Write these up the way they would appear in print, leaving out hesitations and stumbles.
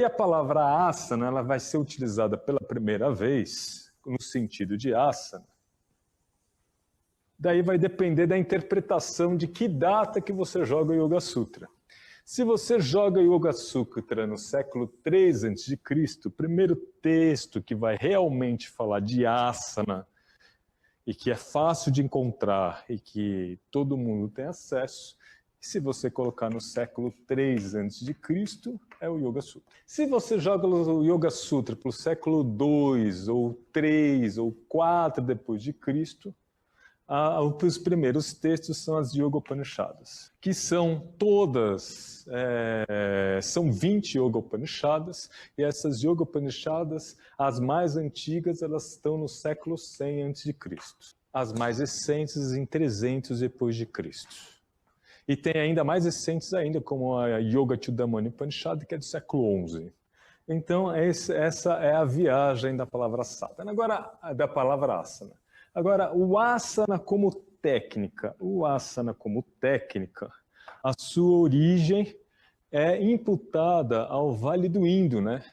E a palavra asana, ela vai ser utilizada pela primeira vez no sentido de asana. Daí vai depender da interpretação de que data que você joga o Yoga Sutra. Se você joga o Yoga Sutra no século 3 a.C., o primeiro texto que vai realmente falar de asana e que é fácil de encontrar e que todo mundo tem acesso, se você colocar no século 3 a.C., é o Yoga Sutra. Se você joga o Yoga Sutra para o século 2 ou 3 ou 4 depois de Cristo, os primeiros textos são as Yoga Upanishads, que são todas, são 20 Yoga Upanishads, e essas Yoga Upanishads, as mais antigas, elas estão no século 100 a.C., as mais recentes em 300 depois de Cristo. E tem ainda mais recentes ainda, como a Yoga Chudamani Upanishad, que é do século 11. Então, essa é a viagem da palavra sadhana. Agora, da palavra asana. Agora, o asana como técnica. A sua origem é imputada ao Vale do Indo, né?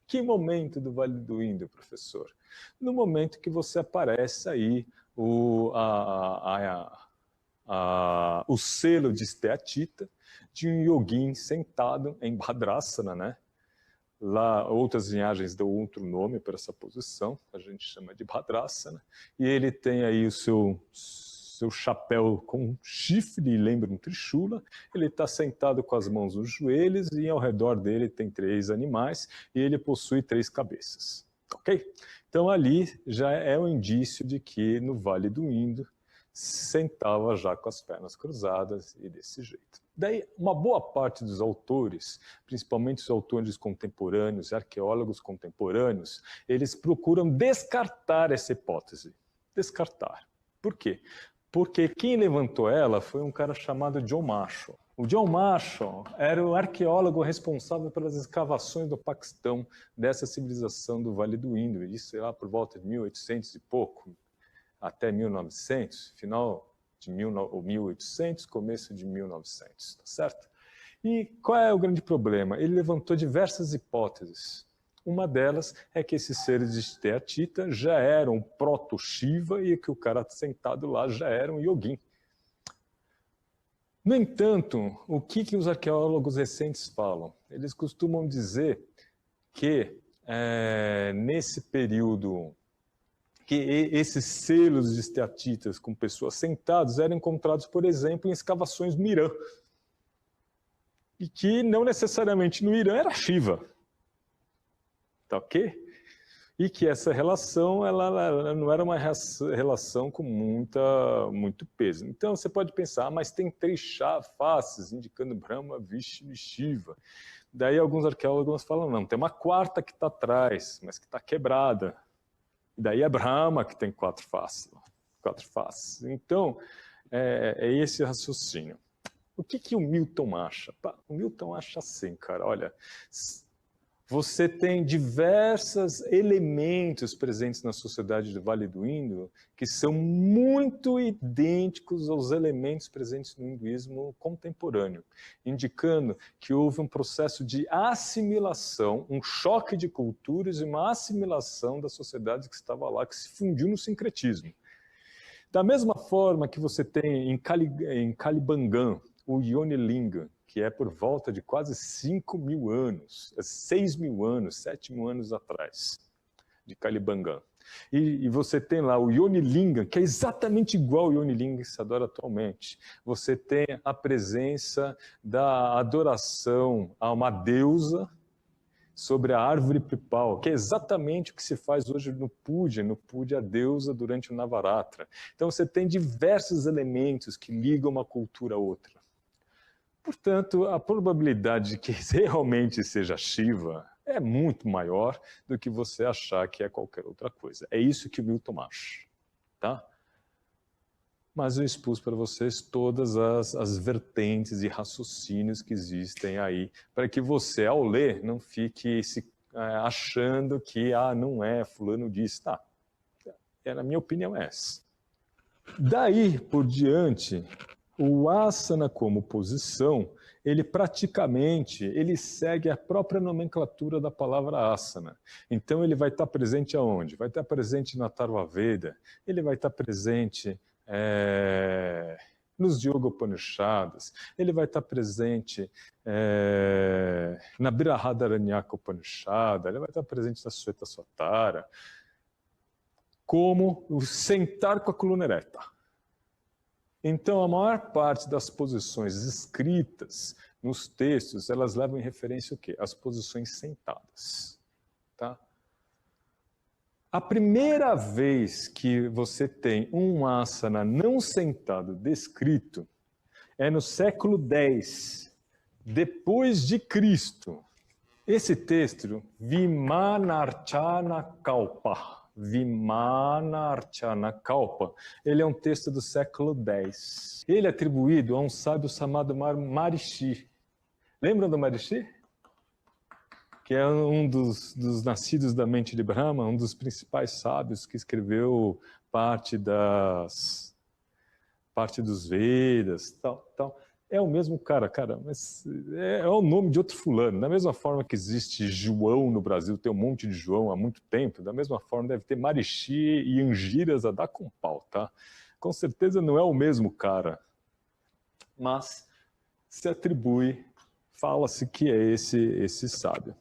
Que momento do Vale do Indo, professor? No momento que você aparece aí, o selo de Steatita, de um yogin sentado em Bhadrasana, né? Lá, outras linhagens dão outro nome para essa posição, a gente chama de Bhadrasana, e ele tem aí o seu chapéu com chifre, lembra um Trishula, ele está sentado com as mãos nos joelhos e ao redor dele tem 3 animais e ele possui 3 cabeças, ok? Então ali já é um indício de que no Vale do Indo sentava já com as pernas cruzadas e desse jeito. Daí, uma boa parte dos autores, principalmente os autores contemporâneos, arqueólogos contemporâneos, eles procuram descartar essa hipótese. Descartar. Por quê? Porque quem levantou ela foi um cara chamado John Marshall. O John Marshall era o arqueólogo responsável pelas escavações do Paquistão, dessa civilização do Vale do Indo, isso lá por volta de 1800 e pouco, até 1900, final de 1800, começo de 1900, tá certo? E qual é o grande problema? Ele levantou diversas hipóteses. Uma delas é que esses seres de Steatita já eram proto-Shiva e que o cara sentado lá já era um yogin. No entanto, o que os arqueólogos recentes falam? Eles costumam dizer que nesse período que esses selos de esteatitas com pessoas sentadas eram encontrados, por exemplo, em escavações no Irã. E que não necessariamente no Irã era Shiva. Tá ok? E que essa relação ela não era uma relação com muito peso. Então você pode pensar, mas tem 3 faces indicando Brahma, Vishnu e Shiva. Daí alguns arqueólogos falam, não, tem uma 4ª que está atrás, mas que está quebrada. Daí é Brahma que tem 4 faces. Então, é esse raciocínio. O que o Milton acha? O Milton acha assim, cara, olha, você tem diversos elementos presentes na sociedade do Vale do Indo que são muito idênticos aos elementos presentes no hinduísmo contemporâneo, indicando que houve um processo de assimilação, um choque de culturas e uma assimilação da sociedade que estava lá, que se fundiu no sincretismo. Da mesma forma que você tem em Kalibangan, o Yoni Linga, que é por volta de quase 5.000 anos, 6.000 anos, 7.000 anos atrás, de Kalibangan. E você tem lá o Yoni Linga, que é exatamente igual ao Yoni Linga que se adora atualmente. Você tem a presença da adoração a uma deusa sobre a árvore Pipal, que é exatamente o que se faz hoje no Puja a deusa durante o Navaratra. Então você tem diversos elementos que ligam uma cultura a outra. Portanto, a probabilidade de que realmente seja Shiva é muito maior do que você achar que é qualquer outra coisa. É isso que o Milton acha, tá? Mas eu expus para vocês todas as vertentes e raciocínios que existem aí, para que você, ao ler, não fique achando que, não é, fulano disse. Tá, na minha opinião é essa. Daí por diante, o asana como posição, ele praticamente ele segue a própria nomenclatura da palavra asana. Então ele vai estar presente aonde? Vai estar presente na Atharva Veda, ele vai estar presente nos Yoga Upanishads, ele vai estar presente na Brihadaranyaka Upanishad, ele vai estar presente na Shvetasvatara, como o sentar com a coluna ereta. Então, a maior parte das posições escritas nos textos, elas levam em referência o quê? As posições sentadas. Tá? A primeira vez que você tem um asana não sentado descrito é no século X, depois de Cristo. Esse texto, Vimanarchana Kalpa, Vimanarchana Kalpa, ele é um texto do século X. Ele é atribuído a um sábio chamado Maharishi. Lembram do Maharishi? Que é um dos nascidos da mente de Brahma, um dos principais sábios que escreveu parte dos Vedas, tal. É o mesmo cara, mas é o nome de outro fulano. Da mesma forma que existe João no Brasil, tem um monte de João há muito tempo, da mesma forma deve ter Maharishi e Angiras a dar com pau, tá? Com certeza não é o mesmo cara, mas se atribui, fala-se que é esse sábio.